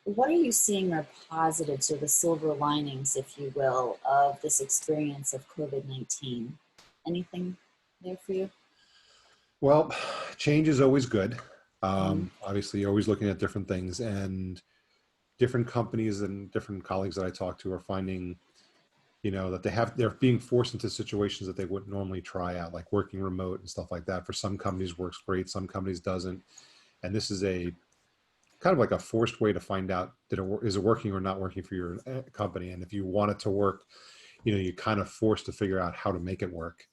what are you seeing are positives or the silver linings, if you will, of this experience of COVID-19? Anything there for you? Well, change is always good. Mhm. Obviously, you're always looking at different things, and different companies and different colleagues that I talk to are finding, that they're being forced into situations that they wouldn't normally try out, like working remote and stuff like that. For some companies, works great, some companies doesn't, and this is a kind of like a forced way to find out that is it working or not working for your company. And if you want it to work, you're kind of forced to figure out how to make it work.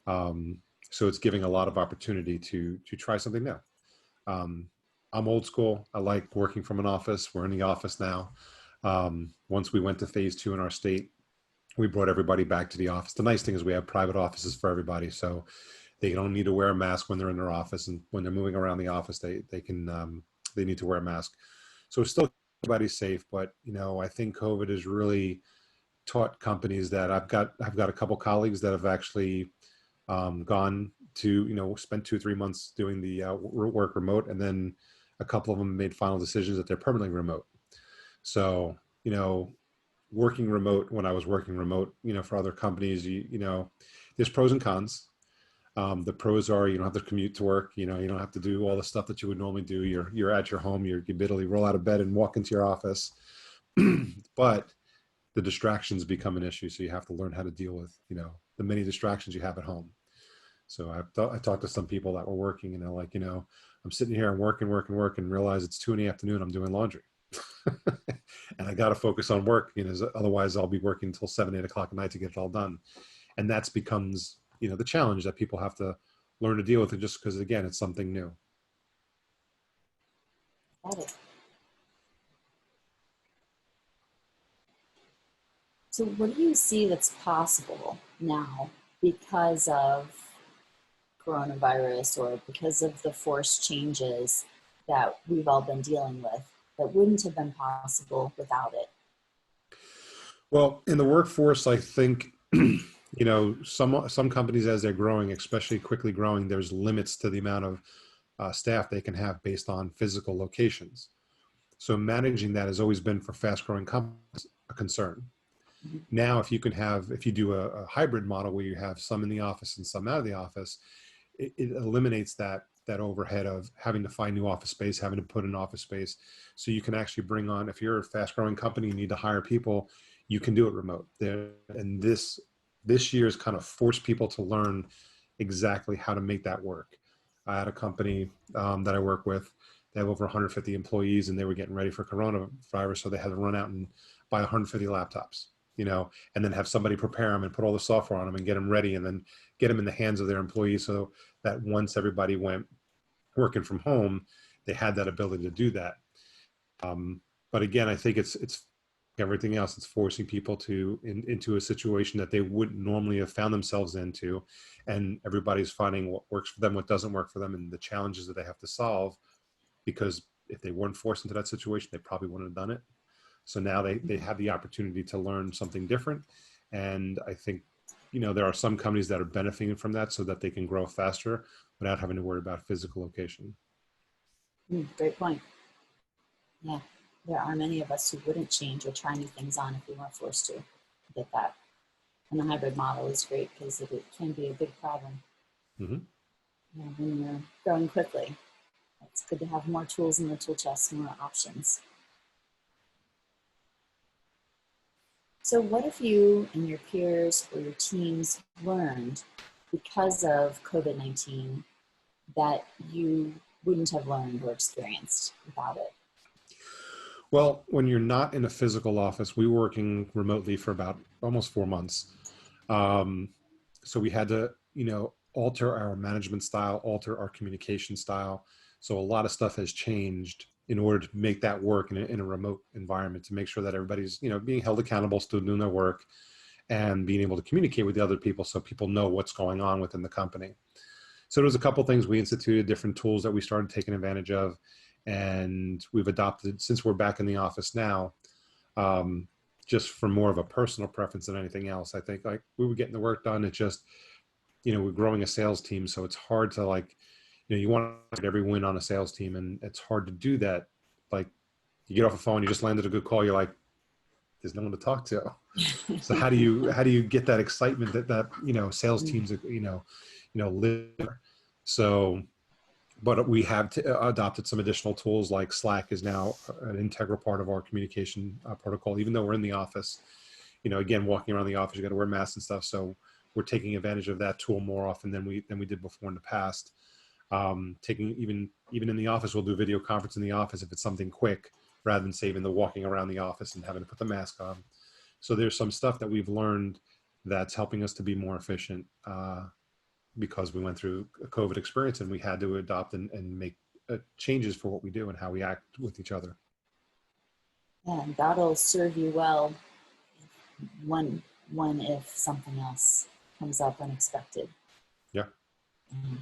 Um, so it's giving a lot of opportunity to try something new. Um, I'm old school. I like working from an office. We're in the office now. Once we went to phase 2 in our state, we brought everybody back to the office. The nice thing is we have private offices for everybody, so they don't need to wear a mask when they're in their office, and when they're moving around the office, they need to wear a mask. So still everybody's safe, but I think COVID has really taught companies that I've got a couple colleagues that have actually gone to spent 2 or 3 months doing the work remote, and then a couple of them made final decisions that they're permanently remote. So working remote, when I was working remote, for other companies, there's pros and cons. The pros are you don't have to commute to work. You don't have to do all the stuff that you would normally do. You're at your home. You literally roll out of bed and walk into your office. But the distractions become an issue. So you have to learn how to deal with the many distractions you have at home. So I talked to some people that were working, and they're like, I'm sitting here and working, and realize it's 2 in the afternoon. I'm doing laundry. And I got to focus on work, otherwise I'll be working until 7, 8 o'clock at night to get it all done. And that's becomes, the challenge that people have to learn to deal with it, just because, again, it's something new. Got it. So what do you see that's possible now because of coronavirus or because of the forced changes that we've all been dealing with that wouldn't have been possible without it? Well, in the workforce, I think, some companies, as they're growing, especially quickly growing, there's limits to the amount of staff they can have based on physical locations. So managing that has always been, for fast growing companies, a concern. Mhm. Now, if you do a hybrid model where you have some in the office and some out of the office, it eliminates that overhead of having to find new office space, having to put in office space. So you can actually bring on, if you're a fast growing company, you need to hire people, you can do it remote there. And this year's kind of forced people to learn exactly how to make that work. I had a company that I work with. They have over 150 employees, and they were getting ready for coronavirus, so they had to run out and buy 150 laptops, and then have somebody prepare them and put all the software on them and get them ready, and then get them in the hands of their employees, so that once everybody went working from home, they had that ability to do that. But again, I think it's everything else. It's forcing people into a situation that they wouldn't normally have found themselves into, and everybody's finding what works for them, what doesn't work for them, and the challenges that they have to solve. Because if they weren't forced into that situation, they probably wouldn't have done it. So now they have the opportunity to learn something different. And I think, there are some companies that are benefiting from that so that they can grow faster without having to worry about physical location. Great point. Yeah, there are many of us who wouldn't change or try new things on if we weren't forced to. I get that. And the hybrid model is great because it can be a big problem, Mm-hmm. when you're growing quickly. It's good to have more tools in the tool chest, more options. So what if you and your peers or your teams learned because of COVID-19 that you wouldn't have learned or experienced without it? Well, when you're not in a physical office, we were working remotely for about almost 4 months. Um, so we had to, alter our management style, alter our communication style. So a lot of stuff has changed in order to make that work in a remote environment, to make sure that everybody's, being held accountable, still doing their work, and being able to communicate with the other people so people know what's going on within the company. So there was a couple things we instituted, different tools that we started taking advantage of, and we've adopted since we're back in the office now. Um, just for more of a personal preference than anything else, I think, like, we were getting the work done. It's just, we're growing a sales team, so it's hard to, like, you want to get every win on a sales team, and it's hard to do that, like, You get off the phone, you just landed a good call. You're like, there's no one to talk to. So how do you get that excitement that sales teams live there? So, but we have adopted some additional tools, like Slack is now an integral part of our communication protocol, even though we're in the office. Again, walking around the office, you got to wear masks and stuff. So we're taking advantage of that tool more often than we did before in the past. Taking even in the office, we'll do video conference in the office if it's something quick, rather than saving the walking around the office and having to put the mask on. So there's some stuff that we've learned that's helping us to be more efficient, because we went through a COVID experience and we had to adopt and make changes for what we do and how we act with each other. And that'll serve you well when if something else comes up unexpected. Yeah. Mhm.